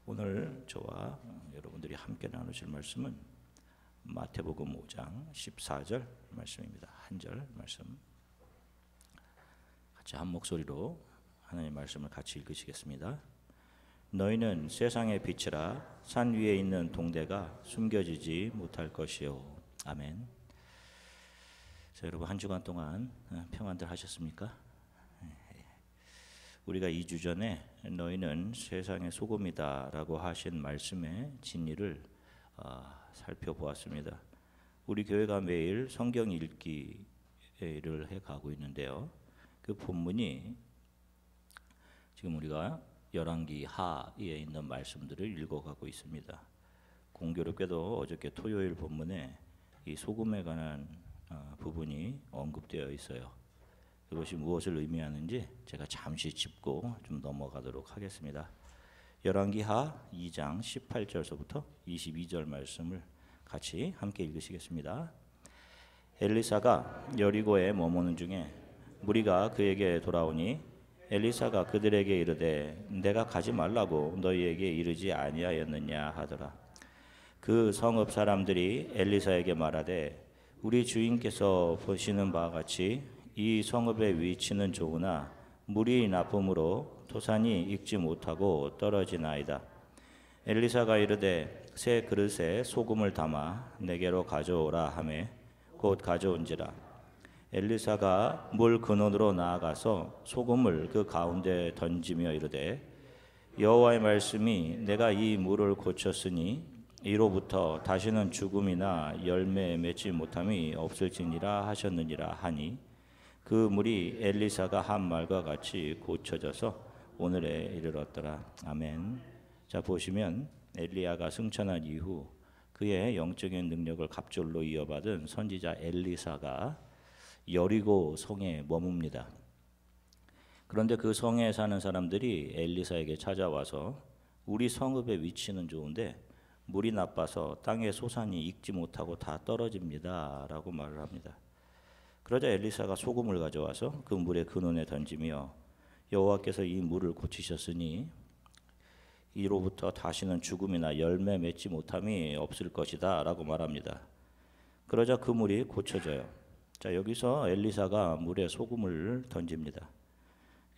오늘 저와 여러분들이 함께 나누실 말씀은 마태복음 5장 14절 말씀입니다. 한 절 말씀 같이 한 목소리로 하나님 말씀을 같이 읽으시겠습니다. 너희는 세상의 빛이라 산 위에 있는 동대가 숨겨지지 못할 것이요. 아멘. 자, 여러분 한 주간 동안 평안들 하셨습니까? 우리가 2주 전에 너희는 세상의 소금이다 라고 하신 말씀의 진리를 살펴보았습니다. 우리 교회가 매일 성경 읽기를 해가고 있는데요, 그 본문이 지금 우리가 열왕기 하에 있는 말씀들을 읽어가고 있습니다. 공교롭게도 어저께 토요일 본문에 이 소금에 관한 부분이 언급되어 있어요. 그것이 무엇을 의미하는지 제가 잠시 짚고 좀 넘어가도록 하겠습니다. 열왕기하 2장 18절서부터 22절 말씀을 같이 함께 읽으시겠습니다. 엘리사가 여리고에 머무는 중에 무리가 그에게 돌아오니 엘리사가 그들에게 이르되 내가 가지 말라고 너희에게 이르지 아니하였느냐 하더라. 그 성읍 사람들이 엘리사에게 말하되 우리 주인께서 보시는 바와 같이 이 성읍의 위치는 좋으나 물이 나쁨으로 토산이 익지 못하고 떨어지나이다. 엘리사가 이르되 새 그릇에 소금을 담아 내게로 가져오라 하매 곧 가져온지라. 엘리사가 물 근원으로 나아가서 소금을 그 가운데 던지며 이르되 여호와의 말씀이 내가 이 물을 고쳤으니 이로부터 다시는 죽음이나 열매 맺지 못함이 없을지니라 하셨느니라 하니 그 물이 엘리사가 한 말과 같이 고쳐져서 오늘에 이르렀더라. 아멘. 자, 보시면 엘리야가 승천한 이후 그의 영적인 능력을 갑절로 이어받은 선지자 엘리사가 여리고 성에 머뭅니다. 그런데 그 성에 사는 사람들이 엘리사에게 찾아와서 우리 성읍의 위치는 좋은데 물이 나빠서 땅의 소산이 익지 못하고 다 떨어집니다 라고 말을 합니다. 그러자 엘리사가 소금을 가져와서 그 물의 근원에 던지며 여호와께서 이 물을 고치셨으니 이로부터 다시는 죽음이나 열매 맺지 못함이 없을 것이다 라고 말합니다. 그러자 그 물이 고쳐져요. 자, 여기서 엘리사가 물에 소금을 던집니다.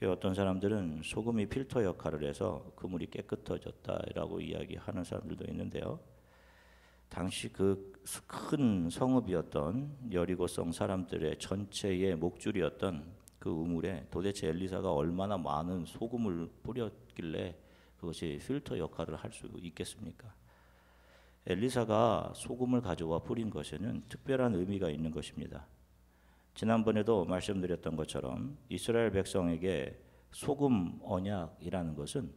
어떤 사람들은 소금이 필터 역할을 해서 그 물이 깨끗해졌다라고 이야기하는 사람들도 있는데요, 당시 그 큰 성읍이었던 여리고성 사람들의 전체의 목줄이었던 그 우물에 도대체 엘리사가 얼마나 많은 소금을 뿌렸길래 그것이 필터 역할을 할 수 있겠습니까? 엘리사가 소금을 가져와 뿌린 것에는 특별한 의미가 있는 것입니다. 지난번에도 말씀드렸던 것처럼 이스라엘 백성에게 소금 언약이라는 것은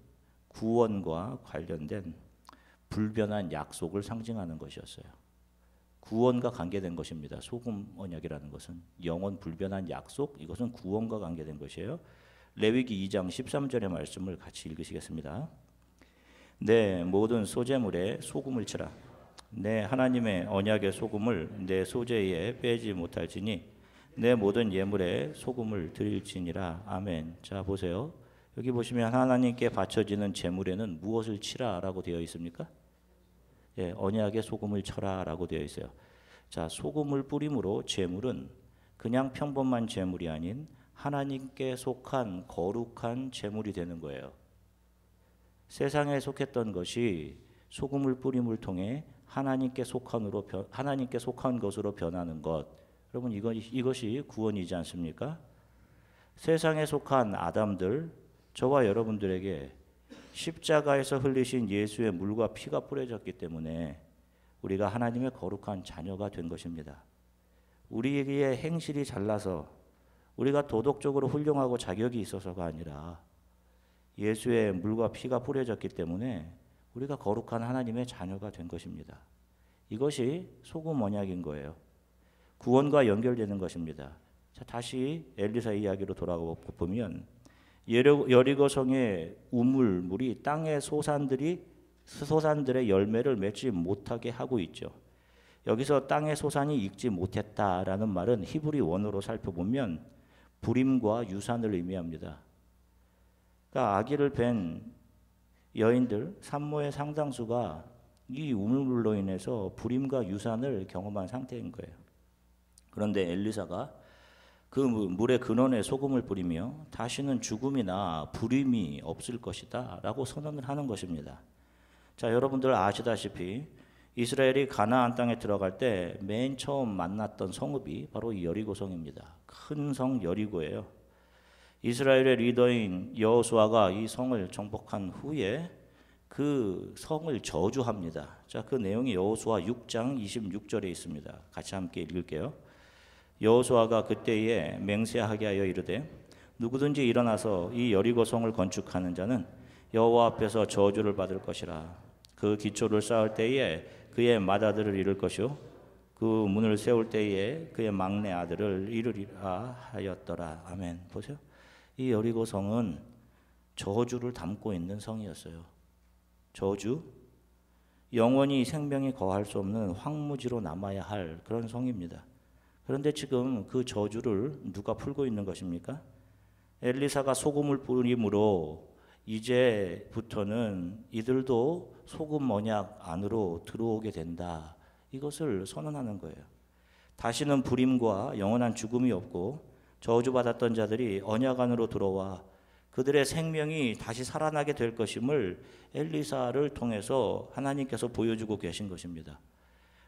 구원과 관련된 불변한 약속을 상징하는 것이었어요. 구원과 관계된 것입니다. 소금 언약이라는 것은 영원 불변한 약속, 이것은 구원과 관계된 것이에요. 레위기 2장 13절의 말씀을 같이 읽으시겠습니다. 내 모든 소재물에 소금을 치라. 내 하나님의 언약의 소금을 내 소재에 빼지 못할지니 내 모든 예물에 소금을 드릴지니라. 아멘. 자, 보세요. 여기 보시면 하나님께 바쳐지는 제물에는 무엇을 치라라고 되어 있습니까? 예, 언약의 소금을 쳐라라고 되어 있어요. 자, 소금을 뿌림으로 제물은 그냥 평범한 제물이 아닌 하나님께 속한 거룩한 제물이 되는 거예요. 세상에 속했던 것이 소금을 뿌림을 통해 하나님께 속한 것으로 변하는 것. 여러분, 이것이 구원이지 않습니까? 세상에 속한 아담들, 저와 여러분들에게 십자가에서 흘리신 예수의 물과 피가 뿌려졌기 때문에 우리가 하나님의 거룩한 자녀가 된 것입니다. 우리의 행실이 잘나서 우리가 도덕적으로 훌륭하고 자격이 있어서가 아니라 예수의 물과 피가 뿌려졌기 때문에 우리가 거룩한 하나님의 자녀가 된 것입니다. 이것이 소금 언약인 거예요. 구원과 연결되는 것입니다. 자, 다시 엘리사 이야기로 돌아가 보면 여리고성의 우물물이 땅의 소산들의 열매를 맺지 못하게 하고 있죠. 여기서 땅의 소산이 익지 못했다라는 말은 히브리 원어로 살펴보면 불임과 유산을 의미합니다. 그러니까 아기를 뵌 여인들, 산모의 상당수가 이 우물물로 인해서 불임과 유산을 경험한 상태인 거예요. 그런데 엘리사가 그 물의 근원에 소금을 뿌리며 다시는 죽음이나 불임이 없을 것이다 라고 선언을 하는 것입니다. 자, 여러분들 아시다시피 이스라엘이 가나안 땅에 들어갈 때 맨 처음 만났던 성읍이 바로 이 여리고성입니다. 큰 성 여리고예요. 이스라엘의 리더인 여호수아가 이 성을 정복한 후에 그 성을 저주합니다. 자, 그 내용이 여호수아 6장 26절에 있습니다. 같이 함께 읽을게요. 여호수아가 그때에 맹세하게 하여 이르되 누구든지 일어나서 이 여리고성을 건축하는 자는 여호와 앞에서 저주를 받을 것이라. 그 기초를 쌓을 때에 그의 맏아들을 잃을 것이요 그 문을 세울 때에 그의 막내 아들을 잃으리라 하였더라. 아멘. 보세요. 이 여리고성은 저주를 담고 있는 성이었어요. 저주, 영원히 생명이 거할 수 없는 황무지로 남아야 할 그런 성입니다. 그런데 지금 그 저주를 누가 풀고 있는 것입니까? 엘리사가 소금을 뿌림으로 이제부터는 이들도 소금 언약 안으로 들어오게 된다. 이것을 선언하는 거예요. 다시는 불임과 영원한 죽음이 없고 저주받았던 자들이 언약 안으로 들어와 그들의 생명이 다시 살아나게 될 것임을 엘리사를 통해서 하나님께서 보여주고 계신 것입니다.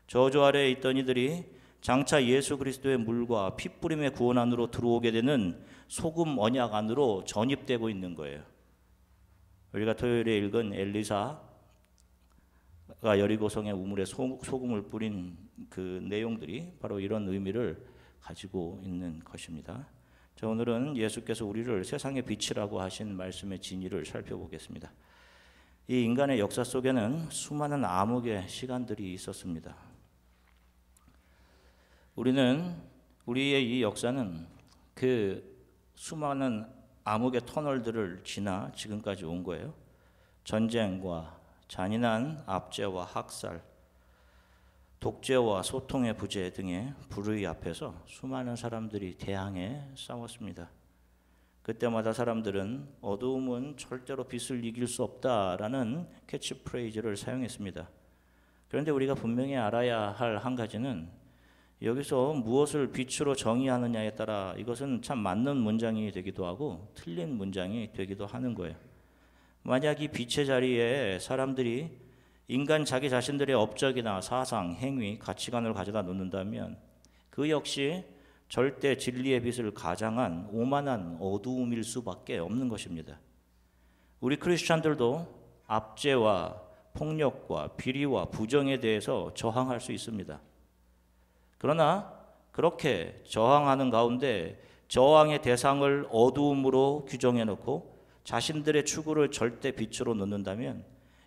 저주 아래에 있던 이들이 장차 예수 그리스도의 물과 핏부림의 구원 안으로 들어오게 되는 소금 언약 안으로 전입되고 있는 거예요. 우리가 토요일에 읽은 엘리사가 여리고성의 우물에 소금을 뿌린 그 내용들이 바로 이런 의미를 가지고 있는 것입니다. 자, 오늘은 예수께서 우리를 세상의 빛이라고 하신 말씀의 진리를 살펴보겠습니다. 이 인간의 역사 속에는 수많은 암흑의 시간들이 있었습니다. 우리의 이 역사는 그 수많은 암흑의 터널들을 지나 지금까지 온 거예요. 전쟁과 잔인한 압제와 학살, 독재와 소통의 부재 등의 불의 앞에서 수많은 사람들이 대항해 싸웠습니다. 그때마다 사람들은 어두움은 절대로 빛을 이길 수 없다라는 캐치프레이즈를 사용했습니다. 그런데 우리가 분명히 알아야 할 한 가지는 여기서 무엇을 빛으로 정의하느냐에 따라 이것은 참 맞는 문장이 되기도 하고 틀린 문장이 되기도 하는 거예요. 만약 이 빛의 자리에 사람들이 인간 자기 자신들의 업적이나 사상, 행위, 가치관을 가져다 놓는다면 그 역시 절대 진리의 빛을 가장한 오만한 어두움일 수밖에 없는 것입니다. 우리 크리스찬들도 압제와 폭력과 비리와 부정에 대해서 저항할 수 있습니다. 그러나 그렇게 저항하는 가운데 저항의 대상을 어두움으로 규정해 놓고 자신들의 추구를 절대 빛으로 놓는다면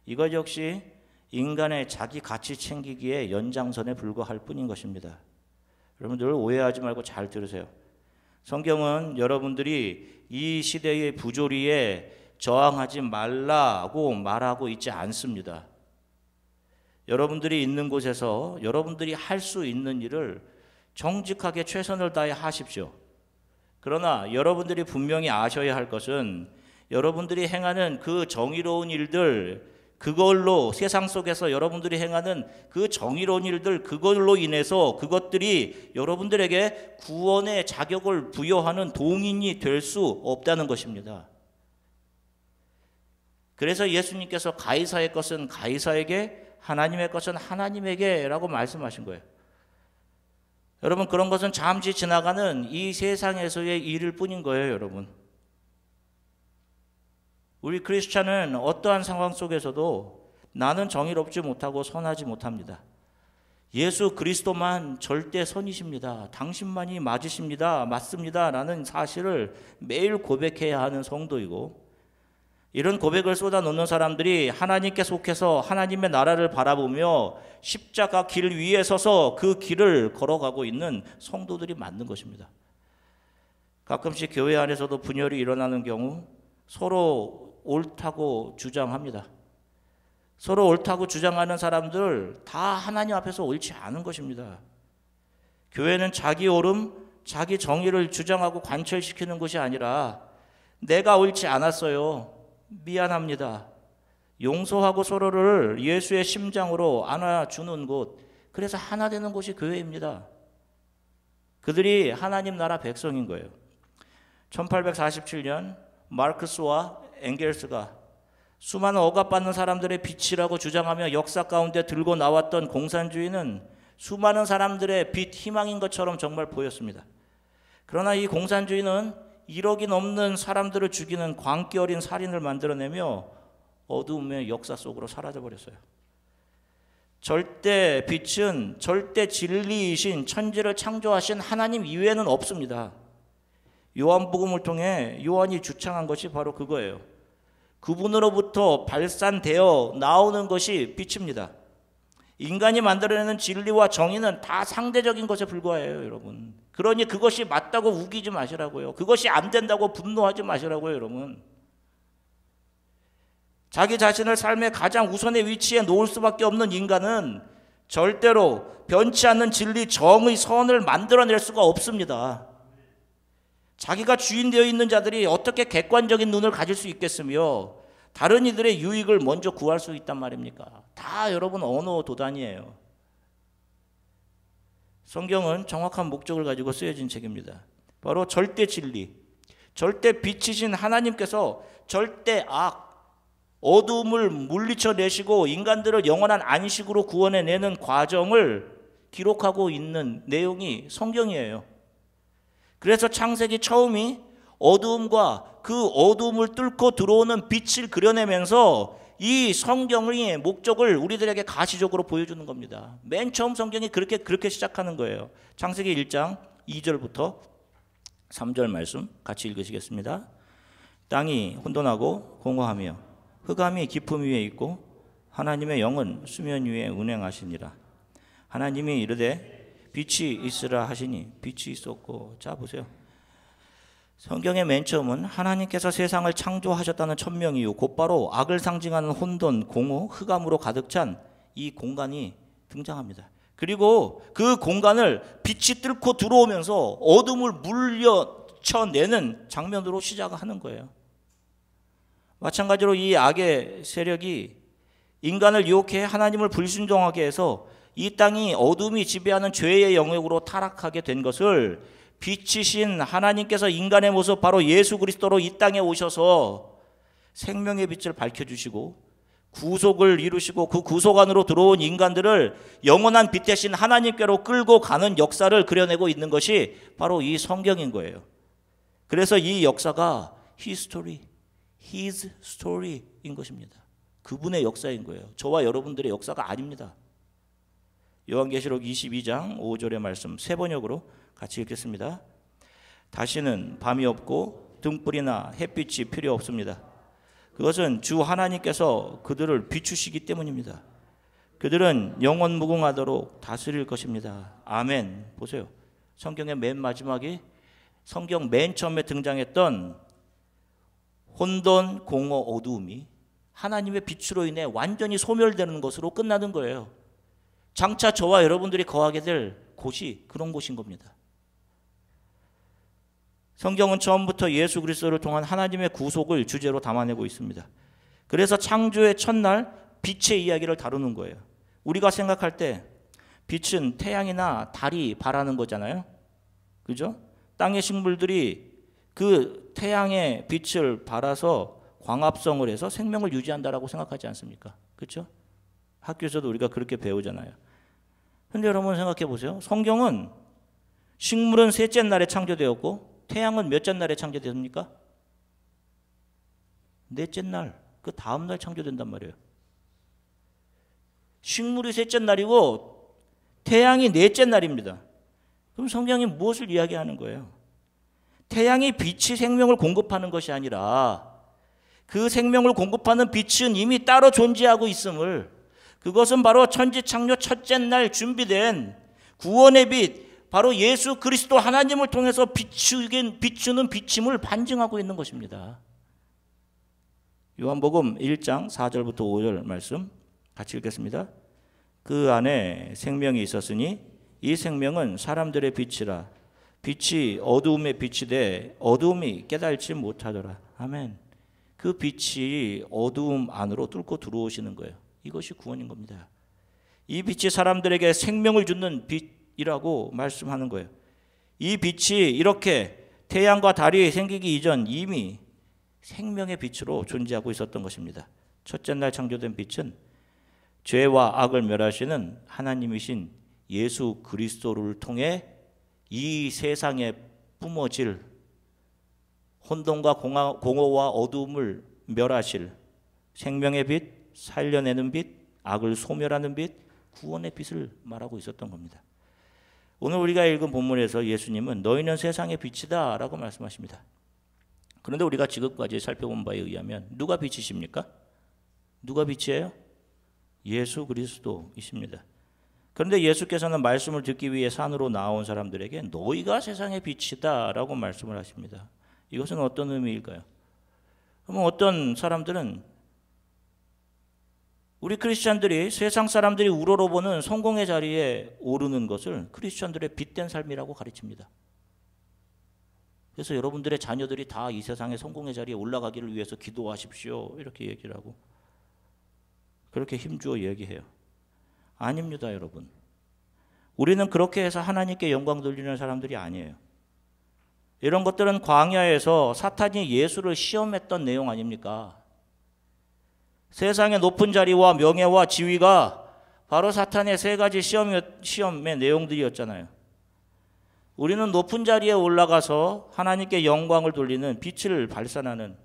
이것 역시 인간의 자기 가치 챙기기의 연장선에 불과할 뿐인 것입니다. 여러분들 오해하지 말고 잘 들으세요. 성경은 여러분들이 이 시대의 부조리에 저항하지 말라고 말하고 있지 않습니다. 여러분들이 있는 곳에서 여러분들이 할 수 있는 일을 정직하게 최선을 다해 하십시오. 그러나 여러분들이 분명히 아셔야 할 것은 여러분들이 행하는 그 정의로운 일들, 그걸로 세상 속에서 여러분들이 행하는 그 정의로운 일들, 그걸로 인해서 그것들이 여러분들에게 구원의 자격을 부여하는 동인이 될 수 없다는 것입니다. 그래서 예수님께서 가이사의 것은 가이사에게, 하나님의 것은 하나님에게 라고 말씀하신 거예요. 여러분, 그런 것은 잠시 지나가는 이 세상에서의 일일 뿐인 거예요, 여러분. 우리 크리스찬은 어떠한 상황 속에서도 나는 정의롭지 못하고 선하지 못합니다. 예수 그리스도만 절대 선이십니다. 당신만이 맞으십니다. 맞습니다. 라는 사실을 매일 고백해야 하는 성도이고, 이런 고백을 쏟아놓는 사람들이 하나님께 속해서 하나님의 나라를 바라보며 십자가 길 위에 서서 그 길을 걸어가고 있는 성도들이 맞는 것입니다. 가끔씩 교회 안에서도 분열이 일어나는 경우 서로 옳다고 주장합니다. 서로 옳다고 주장하는 사람들 다 하나님 앞에서 옳지 않은 것입니다. 교회는 자기 옳음, 자기 정의를 주장하고 관철시키는 것이 아니라 내가 옳지 않았어요. 미안합니다. 용서하고 서로를 예수의 심장으로 안아주는 곳, 그래서 하나 되는 곳이 교회입니다. 그들이 하나님 나라 백성인 거예요. 1847년 마르크스와 엥겔스가 수많은 억압받는 사람들의 빛이라고 주장하며 역사 가운데 들고 나왔던 공산주의는 수많은 사람들의 빛, 희망인 것처럼 정말 보였습니다. 그러나 이 공산주의는 1억이 넘는 사람들을 죽이는 광기 어린 살인을 만들어내며 어두움의 역사 속으로 사라져버렸어요. 절대 빛은 절대 진리이신 천지를 창조하신 하나님 이외에는 없습니다. 요한복음을 통해 요한이 주창한 것이 바로 그거예요. 그분으로부터 발산되어 나오는 것이 빛입니다. 인간이 만들어내는 진리와 정의는 다 상대적인 것에 불과해요, 여러분. 그러니 그것이 맞다고 우기지 마시라고요. 그것이 안 된다고 분노하지 마시라고요, 여러분. 자기 자신을 삶의 가장 우선의 위치에 놓을 수밖에 없는 인간은 절대로 변치 않는 진리, 정의, 선을 만들어낼 수가 없습니다. 자기가 주인 되어 있는 자들이 어떻게 객관적인 눈을 가질 수 있겠으며 다른 이들의 유익을 먼저 구할 수 있단 말입니까? 다 여러분 언어 도단이에요. 성경은 정확한 목적을 가지고 쓰여진 책입니다. 바로 절대 진리, 절대 빛이신 하나님께서 절대 악, 어두움을 물리쳐내시고 인간들을 영원한 안식으로 구원해내는 과정을 기록하고 있는 내용이 성경이에요. 그래서 창세기 처음이 어두움과 그 어두움을 뚫고 들어오는 빛을 그려내면서 이 성경의 목적을 우리들에게 가시적으로 보여주는 겁니다. 맨 처음 성경이 그렇게 시작하는 거예요. 창세기 1장 2절부터 3절 말씀 같이 읽으시겠습니다. 땅이 혼돈하고 공허하며 흑암이 깊음 위에 있고 하나님의 영은 수면 위에 운행하시니라. 하나님이 이르되 빛이 있으라 하시니 빛이 있었고. 자 보세요. 성경의 맨 처음은 하나님께서 세상을 창조하셨다는 천명이요 곧바로 악을 상징하는 혼돈, 공허, 흑암으로 가득 찬 이 공간이 등장합니다. 그리고 그 공간을 빛이 뚫고 들어오면서 어둠을 물려쳐내는 장면으로 시작하는 거예요. 마찬가지로 이 악의 세력이 인간을 유혹해 하나님을 불순종하게 해서 이 땅이 어둠이 지배하는 죄의 영역으로 타락하게 된 것을 빛이신 하나님께서 인간의 모습 바로 예수 그리스도로 이 땅에 오셔서 생명의 빛을 밝혀주시고 구속을 이루시고 그 구속 안으로 들어온 인간들을 영원한 빛 대신 하나님께로 끌고 가는 역사를 그려내고 있는 것이 바로 이 성경인 거예요. 그래서 이 역사가 His story인 것입니다. 그분의 역사인 거예요. 저와 여러분들의 역사가 아닙니다. 요한계시록 22장 5절의 말씀 새 번역으로 같이 읽겠습니다. 다시는 밤이 없고 등불이나 햇빛이 필요 없습니다. 그것은 주 하나님께서 그들을 비추시기 때문입니다. 그들은 영원 무궁하도록 다스릴 것입니다. 아멘. 보세요. 성경의 맨 마지막이 성경 맨 처음에 등장했던 혼돈, 공허, 어두움이 하나님의 빛으로 인해 완전히 소멸되는 것으로 끝나는 거예요. 장차 저와 여러분들이 거하게 될 곳이 그런 곳인 겁니다. 성경은 처음부터 예수 그리스도를 통한 하나님의 구속을 주제로 담아내고 있습니다. 그래서 창조의 첫날 빛의 이야기를 다루는 거예요. 우리가 생각할 때 빛은 태양이나 달이 발하는 거잖아요. 그죠? 땅의 식물들이 그 태양의 빛을 발아서 광합성을 해서 생명을 유지한다라고 생각하지 않습니까? 그렇죠? 학교에서도 우리가 그렇게 배우잖아요. 그런데 여러분 생각해 보세요. 성경은 식물은 셋째 날에 창조되었고 태양은 몇째 날에 창조됐습니까? 넷째 날, 그 다음 날 창조된단 말이에요. 식물이 셋째 날이고 태양이 넷째 날입니다. 그럼 성경이 무엇을 이야기하는 거예요? 태양이 빛이 생명을 공급하는 것이 아니라 그 생명을 공급하는 빛은 이미 따로 존재하고 있음을, 그것은 바로 천지창조 첫째 날 준비된 구원의 빛, 바로 예수 그리스도 하나님을 통해서 비추는 빛임을 반증하고 있는 것입니다. 요한복음 1장 4절부터 5절 말씀 같이 읽겠습니다. 그 안에 생명이 있었으니 이 생명은 사람들의 빛이라. 빛이 어두움에 빛이 돼 어두움이 깨달지 못하더라. 아멘. 그 빛이 어두움 안으로 뚫고 들어오시는 거예요. 이것이 구원인 겁니다. 이 빛이 사람들에게 생명을 주는 빛이라고 말씀하는 거예요. 이 빛이 이렇게 태양과 달이 생기기 이전 이미 생명의 빛으로 존재하고 있었던 것입니다. 첫째 날 창조된 빛은 죄와 악을 멸하시는 하나님이신 예수 그리스도를 통해 이 세상에 뿜어질 혼돈과 공허와 어두움을 멸하실 생명의 빛, 살려내는 빛, 악을 소멸하는 빛, 구원의 빛을 말하고 있었던 겁니다. 오늘 우리가 읽은 본문에서 예수님은 너희는 세상의 빛이다 라고 말씀하십니다. 그런데 우리가 지금까지 살펴본 바에 의하면 누가 빛이십니까? 누가 빛이에요? 예수 그리스도이십니다. 그런데 예수께서는 말씀을 듣기 위해 산으로 나온 사람들에게 너희가 세상의 빛이다 라고 말씀을 하십니다. 이것은 어떤 의미일까요? 그러면 어떤 사람들은 우리 크리스천들이 세상 사람들이 우러러보는 성공의 자리에 오르는 것을 크리스천들의 빛된 삶이라고 가르칩니다. 그래서 여러분들의 자녀들이 다 이 세상의 성공의 자리에 올라가기를 위해서 기도하십시오 이렇게 얘기를 하고 그렇게 힘주어 얘기해요. 아닙니다, 여러분. 우리는 그렇게 해서 하나님께 영광 돌리는 사람들이 아니에요. 이런 것들은 광야에서 사탄이 예수를 시험했던 내용 아닙니까? 세상의 높은 자리와 명예와 지위가 바로 사탄의 세 가지 시험의 내용들이었잖아요. 우리는 높은 자리에 올라가서 하나님께 영광을 돌리는 빛을 발산하는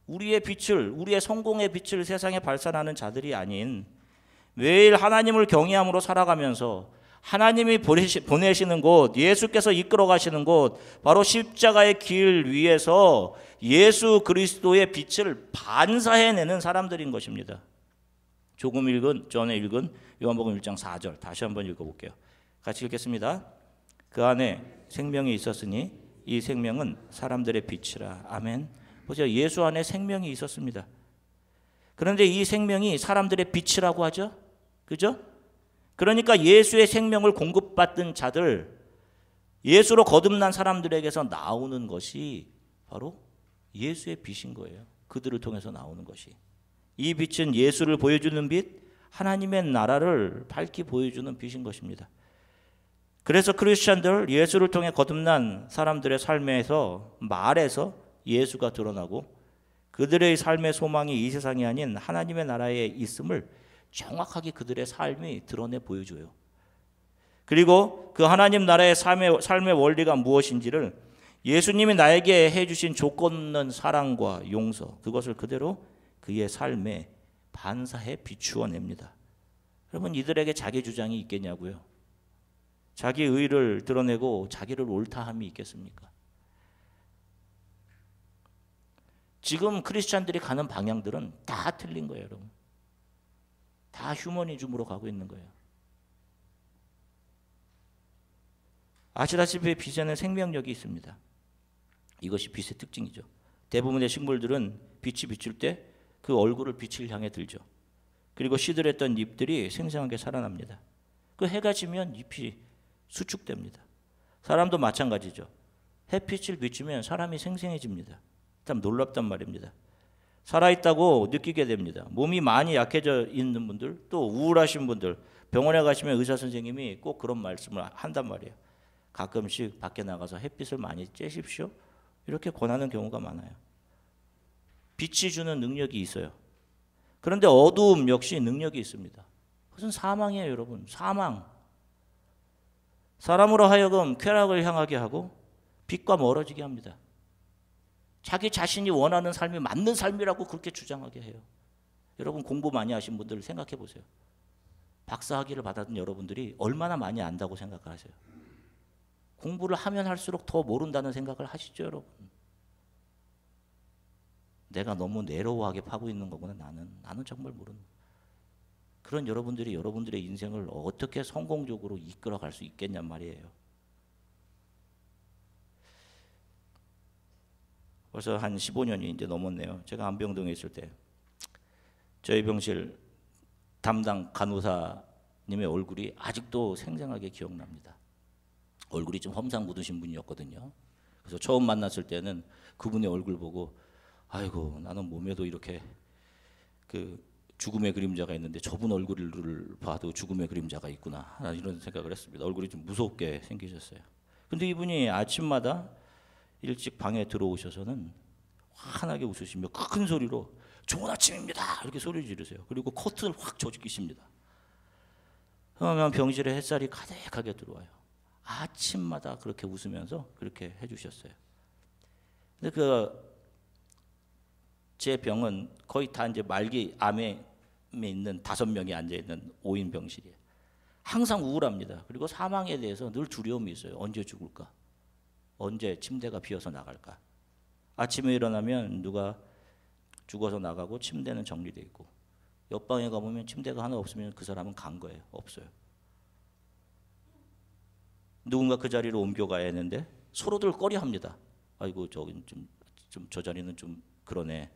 우리의 빛을, 우리의 성공의 빛을 세상에 발산하는 자들이 아닌 매일 하나님을 경외함으로 살아가면서 하나님이 보내시는 곳, 예수께서 이끌어 가시는 곳, 바로 십자가의 길 위에서 예수 그리스도의 빛을 반사해내는 사람들인 것입니다. 전에 읽은 요한복음 1장 4절 다시 한번 읽어볼게요. 같이 읽겠습니다. 그 안에 생명이 있었으니 이 생명은 사람들의 빛이라. 아멘. 보세요. 예수 안에 생명이 있었습니다. 그런데 이 생명이 사람들의 빛이라고 하죠. 그죠? 그러니까 예수의 생명을 공급받던 자들, 예수로 거듭난 사람들에게서 나오는 것이 바로 예수의 빛인 거예요. 그들을 통해서 나오는 것이. 이 빛은 예수를 보여주는 빛, 하나님의 나라를 밝히 보여주는 빛인 것입니다. 그래서 크리스천들, 예수를 통해 거듭난 사람들의 삶에서 말에서 예수가 드러나고 그들의 삶의 소망이 이 세상이 아닌 하나님의 나라에 있음을 정확하게 그들의 삶이 드러내 보여줘요. 그리고 그 하나님 나라의 삶의 원리가 무엇인지를 예수님이 나에게 해주신 조건 없는 사랑과 용서, 그것을 그대로 그의 삶에 반사해 비추어 냅니다. 여러분, 이들에게 자기 주장이 있겠냐고요? 자기 의를 드러내고 자기를 옳다함이 있겠습니까? 지금 크리스찬들이 가는 방향들은 다 틀린 거예요, 여러분. 다 휴머니즘으로 가고 있는 거예요. 아시다시피 빛에는 생명력이 있습니다. 이것이 빛의 특징이죠. 대부분의 식물들은 빛이 비출 때 그 얼굴을 빛을 향해 들죠. 그리고 시들했던 잎들이 생생하게 살아납니다. 그 해가 지면 잎이 수축됩니다. 사람도 마찬가지죠. 햇빛을 비추면 사람이 생생해집니다. 참 놀랍단 말입니다. 살아있다고 느끼게 됩니다. 몸이 많이 약해져 있는 분들, 또 우울하신 분들, 병원에 가시면 의사 선생님이 꼭 그런 말씀을 한단 말이에요. 가끔씩 밖에 나가서 햇빛을 많이 쬐십시오. 이렇게 권하는 경우가 많아요. 빛이 주는 능력이 있어요. 그런데 어두움 역시 능력이 있습니다. 그것은 사망이에요, 여러분. 사망. 사람으로 하여금 쾌락을 향하게 하고 빛과 멀어지게 합니다. 자기 자신이 원하는 삶이 맞는 삶이라고 그렇게 주장하게 해요. 여러분, 공부 많이 하신 분들 생각해 보세요. 박사학위를 받았던 여러분들이 얼마나 많이 안다고 생각하세요? 공부를 하면 할수록 더 모른다는 생각을 하시죠, 여러분? 내가 너무 내로우하게 파고 있는 거구나. 나는 정말 모르는. 그런 여러분들이 여러분들의 인생을 어떻게 성공적으로 이끌어갈 수 있겠냔 말이에요. 벌써 한 15년이 이제 넘었네요. 제가 안병동에 있을 때 저희 병실 담당 간호사님의 얼굴이 아직도 생생하게 기억납니다. 얼굴이 좀 험상 묻으신 분이었거든요. 그래서 처음 만났을 때는 그분의 얼굴 보고 아이고 나는 몸에도 이렇게 그 죽음의 그림자가 있는데 저분 얼굴을 봐도 죽음의 그림자가 있구나, 이런 생각을 했습니다. 얼굴이 좀 무섭게 생기셨어요. 근데 이분이 아침마다 일찍 방에 들어오셔서는 환하게 웃으시며 큰 소리로 좋은 아침입니다 이렇게 소리 지르세요. 그리고 커튼을 확 조직이십니다. 그러면 병실에 햇살이 가득하게 들어와요. 아침마다 그렇게 웃으면서 그렇게 해주셨어요. 근데 제 병은 거의 다 이제 말기 암에 있는 5명이 앉아 있는 5인 병실이에요. 항상 우울합니다. 그리고 사망에 대해서 늘 두려움이 있어요. 언제 죽을까? 언제 침대가 비어서 나갈까? 아침에 일어나면 누가 죽어서 나가고 침대는 정리되어 있고, 옆방에 가보면 침대가 하나 없으면 그 사람은 간 거예요. 없어요. 누군가 그 자리로 옮겨가야 했는데 서로들 꺼려합니다. 아이고 저긴 저 자리는 좀 그러네.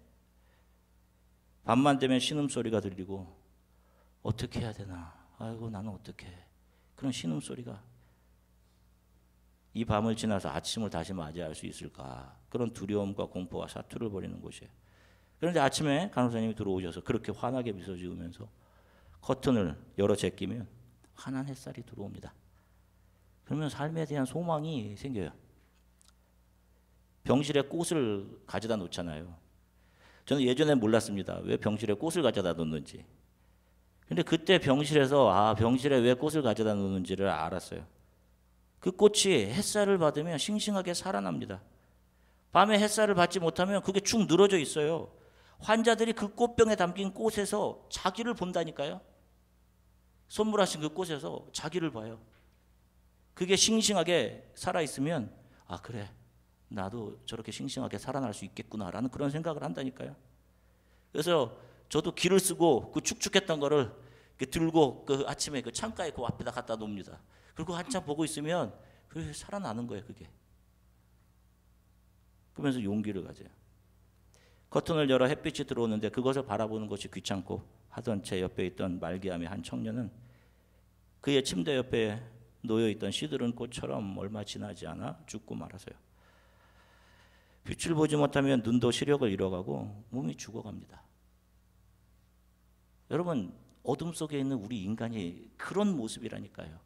밤만 되면 신음소리가 들리고 어떻게 해야 되나, 아이고 나는 어떻게 해. 그런 신음소리가 이 밤을 지나서 아침을 다시 맞이할 수 있을까, 그런 두려움과 공포와 사투를 벌이는 곳이에요. 그런데 아침에 간호사님이 들어오셔서 그렇게 환하게 미소 지으면서 커튼을 열어 제끼면 환한 햇살이 들어옵니다. 그러면 삶에 대한 소망이 생겨요. 병실에 꽃을 가져다 놓잖아요. 저는 예전에 몰랐습니다. 왜 병실에 꽃을 가져다 놓는지. 근데 그때 병실에서 병실에 왜 꽃을 가져다 놓는지를 알았어요. 그 꽃이 햇살을 받으면 싱싱하게 살아납니다. 밤에 햇살을 받지 못하면 그게 축 늘어져 있어요. 환자들이 그 꽃병에 담긴 꽃에서 자기를 본다니까요. 선물하신 그 꽃에서 자기를 봐요. 그게 싱싱하게 살아있으면 그래 나도 저렇게 싱싱하게 살아날 수 있겠구나라는 그런 생각을 한다니까요. 그래서 저도 기를 쓰고 그 축축했던 거를 들고 그 아침에 그 창가에 그 앞에다 갖다 놓습니다. 그리고 한참 보고 있으면 그게 살아나는 거예요. 그게. 그러면서 용기를 가져요. 커튼을 열어 햇빛이 들어오는데 그것을 바라보는 것이 귀찮고 하던 제 옆에 있던 말기암의 한 청년은 그의 침대 옆에 놓여있던 시들은 꽃처럼 얼마 지나지 않아 죽고 말았어요. 빛을 보지 못하면 눈도 시력을 잃어가고 몸이 죽어갑니다. 여러분, 어둠 속에 있는 우리 인간이 그런 모습이라니까요.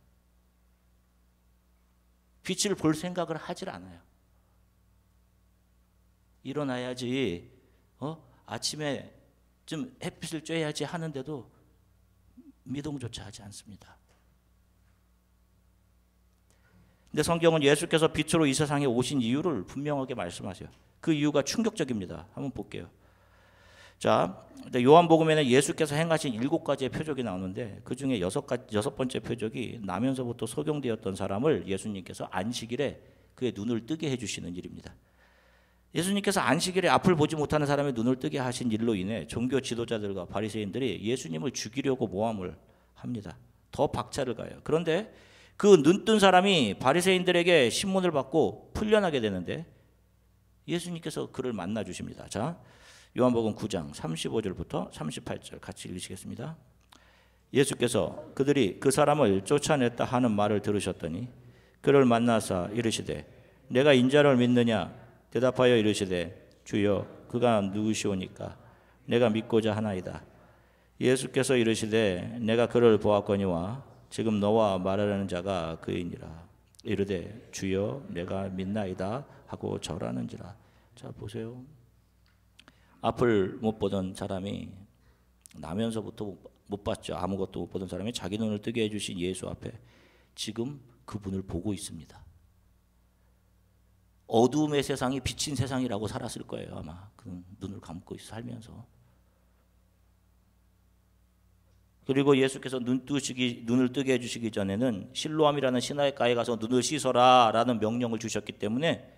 빛을 볼 생각을 하질 않아요. 일어나야지, 아침에 좀 햇빛을 쬐야지 하는데도 미동조차 하지 않습니다. 근데 성경은 예수께서 빛으로 이 세상에 오신 이유를 분명하게 말씀하세요. 그 이유가 충격적입니다. 한번 볼게요. 자, 요한복음에는 예수께서 행하신 7가지의 표적이 나오는데 그 중에 6번째 표적이 나면서부터 소경되었던 사람을 예수님께서 안식일에 그의 눈을 뜨게 해주시는 일입니다. 예수님께서 안식일에 앞을 보지 못하는 사람의 눈을 뜨게 하신 일로 인해 종교 지도자들과 바리새인들이 예수님을 죽이려고 모함을 합니다. 더 박차를 가요. 그런데 그 눈뜬 사람이 바리새인들에게 신문을 받고 풀려나게 되는데 예수님께서 그를 만나 주십니다. 자, 요한복음 9장 35절부터 38절 같이 읽으시겠습니다. 예수께서 그들이 그 사람을 쫓아냈다 하는 말을 들으셨더니 그를 만나사 이르시되 내가 인자를 믿느냐 대답하여 이르시되 주여 그가 누구시오니까 내가 믿고자 하나이다. 예수께서 이르시되 내가 그를 보았거니와 지금 너와 말하려는 자가 그이니라. 이르되 주여 내가 믿나이다 하고 절하는지라. 자 보세요. 앞을 못 보던 사람이 나면서부터 못 봤죠. 아무것도 못 보던 사람이 자기 눈을 뜨게 해주신 예수 앞에 지금 그분을 보고 있습니다. 어두움의 세상이 비친 세상이라고 살았을 거예요. 아마 그 눈을 감고 살면서. 그리고 예수께서 눈을 뜨게 해주시기 전에는 실로암이라는 시내가에 가서 눈을 씻어라 라는 명령을 주셨기 때문에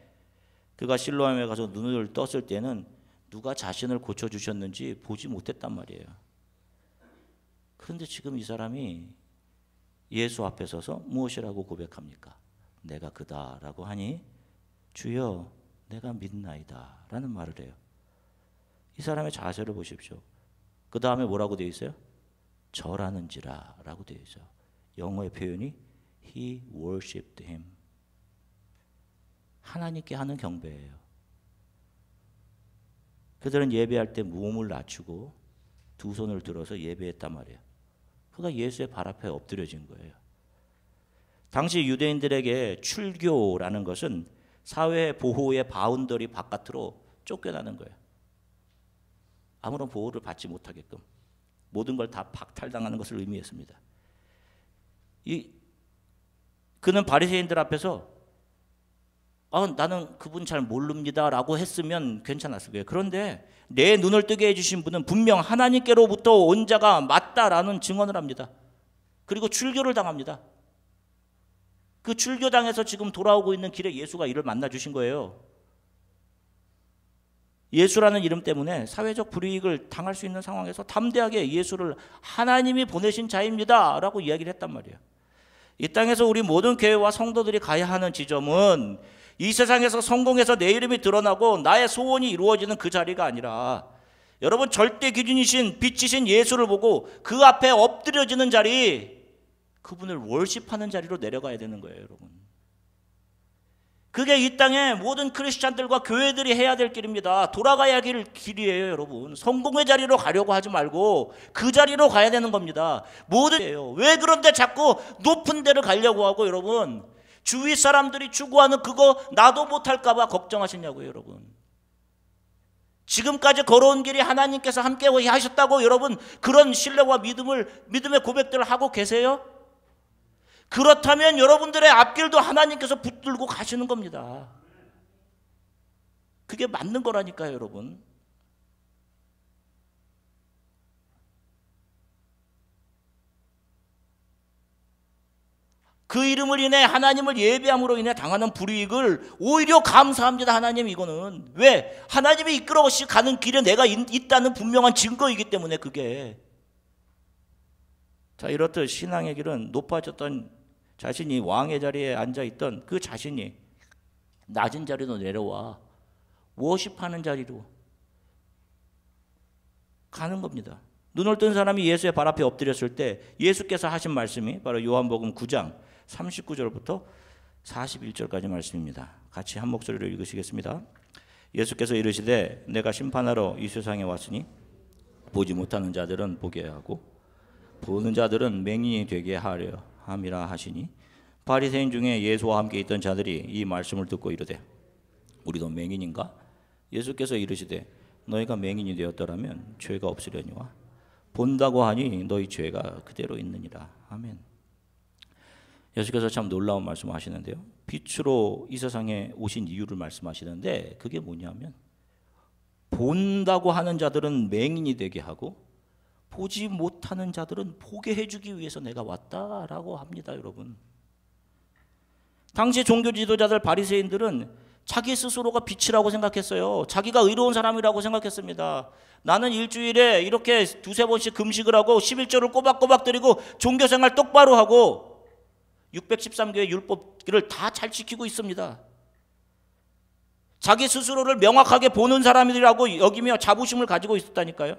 그가 실로암에 가서 눈을 떴을 때는 누가 자신을 고쳐주셨는지 보지 못했단 말이에요. 그런데 지금 이 사람이 예수 앞에 서서 무엇이라고 고백합니까? 내가 그다라고 하니 주여 내가 믿나이다 라는 말을 해요. 이 사람의 자세를 보십시오. 그 다음에 뭐라고 되어 있어요? 절하는지라 라고 되어 있어요. 영어의 표현이 He worshipped him. 하나님께 하는 경배예요. 그들은 예배할 때 몸을 낮추고 두 손을 들어서 예배했단 말이에요. 그러니까 예수의 발 앞에 엎드려진 거예요. 당시 유대인들에게 출교라는 것은 사회 보호의 바운더리 바깥으로 쫓겨나는 거예요. 아무런 보호를 받지 못하게끔 모든 걸 다 박탈당하는 것을 의미했습니다. 그는 바리새인들 앞에서 나는 그분 잘 모릅니다 라고 했으면 괜찮았을 거예요. 그런데 내 눈을 뜨게 해주신 분은 분명 하나님께로부터 온 자가 맞다라는 증언을 합니다. 그리고 출교를 당합니다. 그 출교당에서 지금 돌아오고 있는 길에 예수가 이를 만나 주신 거예요. 예수라는 이름 때문에 사회적 불이익을 당할 수 있는 상황에서 담대하게 예수를 하나님이 보내신 자입니다 라고 이야기를 했단 말이에요. 이 땅에서 우리 모든 교회와 성도들이 가야 하는 지점은 이 세상에서 성공해서 내 이름이 드러나고 나의 소원이 이루어지는 그 자리가 아니라 여러분 절대 기준이신 빛이신 예수를 보고 그 앞에 엎드려지는 자리, 그분을 월십하는 자리로 내려가야 되는 거예요, 여러분. 그게 이 땅의 모든 크리스찬들과 교회들이 해야 될 길입니다. 돌아가야 할 길이에요, 여러분. 성공의 자리로 가려고 하지 말고 그 자리로 가야 되는 겁니다. 왜 그런데 자꾸 높은 데를 가려고 하고, 여러분 주위 사람들이 추구하는 그거 나도 못할까 봐 걱정하시냐고요, 여러분. 지금까지 걸어온 길이 하나님께서 함께 하셨다고 여러분 그런 신뢰와 믿음의 고백들을 하고 계세요? 그렇다면 여러분들의 앞길도 하나님께서 붙들고 가시는 겁니다. 그게 맞는 거라니까요, 여러분. 그 이름을 인해 하나님을 예배함으로 인해 당하는 불이익을 오히려 감사합니다. 하나님, 이거는 왜? 하나님이 이끌어 가는 길에 내가 있다는 분명한 증거이기 때문에. 그게 자, 이렇듯 신앙의 길은 높아졌던 자신이 왕의 자리에 앉아있던 그 자신이 낮은 자리로 내려와 워십하는 자리로 가는 겁니다. 눈을 뜬 사람이 예수의 발 앞에 엎드렸을 때 예수께서 하신 말씀이 바로 요한복음 9장 39절부터 41절까지 말씀입니다. 같이 한 목소리로 읽으시겠습니다. 예수께서 이르시되 내가 심판하러 이 세상에 왔으니 보지 못하는 자들은 보게 하고 보는 자들은 맹인이 되게 하려 함이라 하시니, 바리새인 중에 예수와 함께 있던 자들이 이 말씀을 듣고 이르되 우리도 맹인인가? 예수께서 이르시되 너희가 맹인이 되었더라면 죄가 없으려니와 본다고 하니 너희 죄가 그대로 있느니라. 아멘. 예수께서 참 놀라운 말씀을 하시는데요, 빛으로 이 세상에 오신 이유를 말씀하시는데 그게 뭐냐면 본다고 하는 자들은 맹인이 되게 하고 보지 못하는 자들은 보게 해주기 위해서 내가 왔다라고 합니다, 여러분. 당시 종교 지도자들 바리새인들은 자기 스스로가 빛이라고 생각했어요. 자기가 의로운 사람이라고 생각했습니다. 나는 일주일에 이렇게 두세 번씩 금식을 하고 11조를 꼬박꼬박 드리고 종교생활 똑바로 하고 613개의 율법을 다 잘 지키고 있습니다. 자기 스스로를 명확하게 보는 사람이라고 여기며 자부심을 가지고 있었다니까요.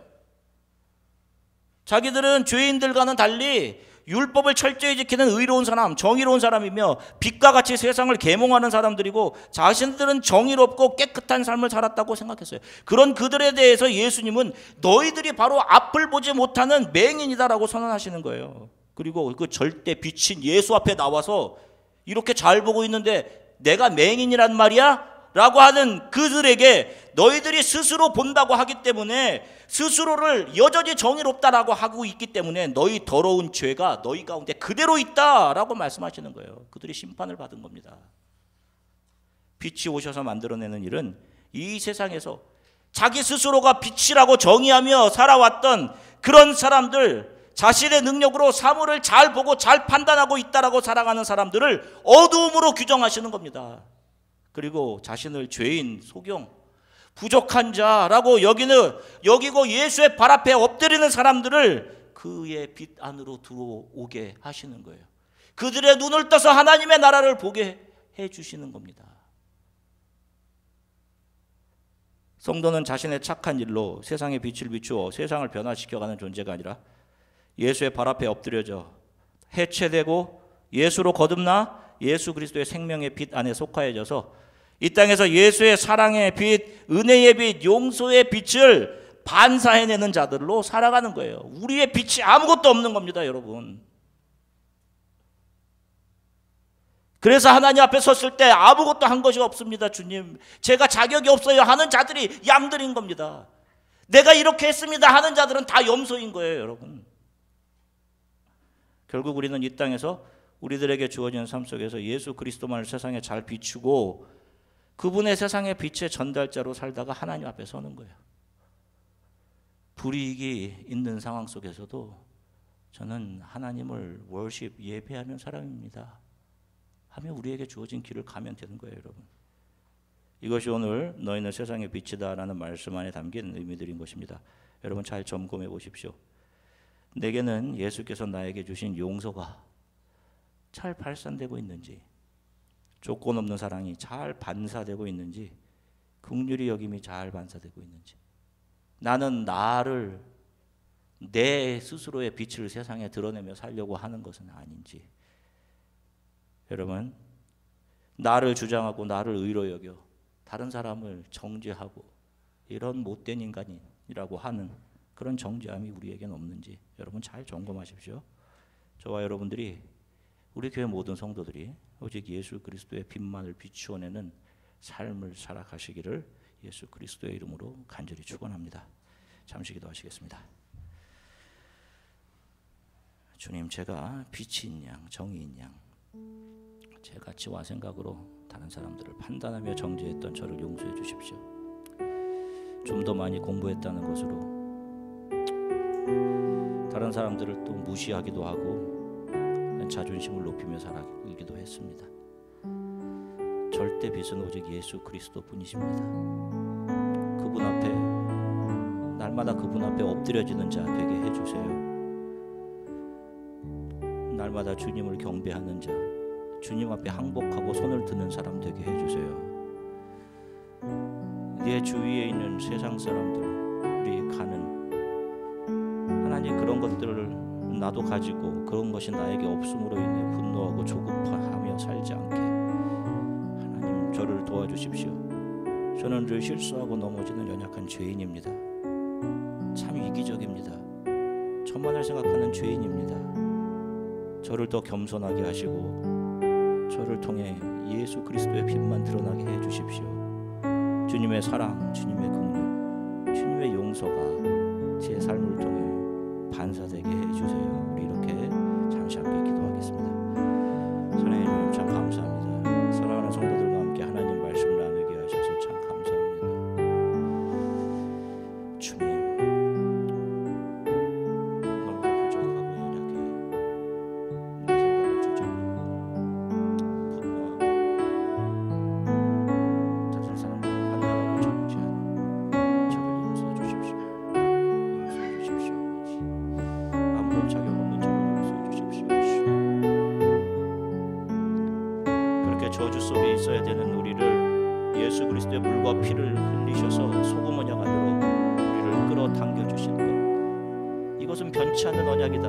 자기들은 죄인들과는 달리 율법을 철저히 지키는 의로운 사람, 정의로운 사람이며 빛과 같이 세상을 계몽하는 사람들이고 자신들은 정의롭고 깨끗한 삶을 살았다고 생각했어요. 그런 그들에 대해서 예수님은 너희들이 바로 앞을 보지 못하는 맹인이다라고 선언하시는 거예요. 그리고 그 절대 빛인 예수 앞에 나와서 이렇게 잘 보고 있는데 내가 맹인이란 말이야? 라고 하는 그들에게 너희들이 스스로 본다고 하기 때문에 스스로를 여전히 정의롭다라고 하고 있기 때문에 너희 더러운 죄가 너희 가운데 그대로 있다라고 말씀하시는 거예요. 그들이 심판을 받은 겁니다. 빛이 오셔서 만들어내는 일은 이 세상에서 자기 스스로가 빛이라고 정의하며 살아왔던 그런 사람들, 자신의 능력으로 사물을 잘 보고 잘 판단하고 있다라고 살아가는 사람들을 어두움으로 규정하시는 겁니다. 그리고 자신을 죄인, 소경, 부족한 자라고 여기고 예수의 발 앞에 엎드리는 사람들을 그의 빛 안으로 들어오게 하시는 거예요. 그들의 눈을 떠서 하나님의 나라를 보게 해주시는 겁니다. 성도는 자신의 착한 일로 세상에 빛을 비추어 세상을 변화시켜가는 존재가 아니라 예수의 발 앞에 엎드려져 해체되고 예수로 거듭나 예수 그리스도의 생명의 빛 안에 속하여져서 이 땅에서 예수의 사랑의 빛, 은혜의 빛, 용서의 빛을 반사해내는 자들로 살아가는 거예요. 우리의 빛이 아무것도 없는 겁니다, 여러분. 그래서 하나님 앞에 섰을 때 아무것도 한 것이 없습니다. 주님, 제가 자격이 없어요 하는 자들이 얌들인 겁니다. 내가 이렇게 했습니다 하는 자들은 다 염소인 거예요, 여러분. 결국 우리는 이 땅에서 우리들에게 주어진 삶 속에서 예수 그리스도만을 세상에 잘 비추고 그분의 세상의 빛의 전달자로 살다가 하나님 앞에 서는 거예요. 불이익이 있는 상황 속에서도 저는 하나님을 월십, 예배하는 사람입니다 하며 우리에게 주어진 길을 가면 되는 거예요, 여러분. 이것이 오늘 너희는 세상의 빛이다 라는 말씀 안에 담긴 의미들인 것입니다. 여러분 잘 점검해 보십시오. 내게는 예수께서 나에게 주신 용서가 잘 발산되고 있는지, 조건 없는 사랑이 잘 반사되고 있는지, 긍휼히 여김이 잘 반사되고 있는지, 나는 나를 내 스스로의 빛을 세상에 드러내며 살려고 하는 것은 아닌지. 여러분, 나를 주장하고 나를 의로 여겨 다른 사람을 정죄하고 이런 못된 인간이라고 하는 그런 정죄함이 우리에게는 없는지 여러분 잘 점검하십시오. 저와 여러분들이, 우리 교회 모든 성도들이 오직 예수 그리스도의 빛만을 비추어내는 삶을 살아가시기를 예수 그리스도의 이름으로 간절히 축원합니다. 잠시 기도하시겠습니다. 주님, 제가 빛인 양, 정의인 양, 제 가치와 생각으로 다른 사람들을 판단하며 정죄했던 저를 용서해 주십시오. 좀 더 많이 공부했다는 것으로 다른 사람들을 또 무시하기도 하고 자존심을 높이며 살아기도 했습니다. 절대 빛은 오직 예수 그리스도 뿐이십니다. 그분 앞에, 날마다 그분 앞에 엎드려지는 자 되게 해주세요. 날마다 주님을 경배하는 자, 주님 앞에 항복하고 손을 드는 사람 되게 해주세요. 내 주위에 있는 세상 사람들이 가는 하나님, 그런 것들을 나도 가지고 그런 것이 나에게 없음으로 인해 분노하고 조급하며 살지 않게 하나님 저를 도와주십시오. 저는 늘 실수하고 넘어지는 연약한 죄인입니다. 참 이기적입니다. 천만을 생각하는 죄인입니다. 저를 더 겸손하게 하시고 저를 통해 예수 그리스도의 빛만 드러나게 해주십시오. 주님의 사랑, 주님의 긍휼, 주님의 용서가 제 삶을 통해 반사되게 해주세요. 우리 이렇게 잠시 함께 기도하겠습니다. 하나님 참 감사합니다. 사랑하는 성도들과 함께 하나님 말씀 나누게 하셔서 참 감사합니다. 주님, 너무도 부족하고 연약해 내 생각을 주장하고 분노하고 다른 사람들을 판단하고 정죄하는 저를 용서해 주십시오. 용서해 주십시오. 아무런 자격 없는 저를 용서해 주십시오. 그렇게 저주 속에 있어야 되는 우리를 예수 그리스도의 물과 피를 흘리셔서 소금 언약 안으로 우리를 끌어당겨 주시는 것, 이것은 변치 않는 언약이다.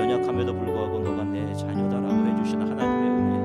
연약함에도 불구하고 너가 내 자녀다라고 해주시는 하나님의 은혜,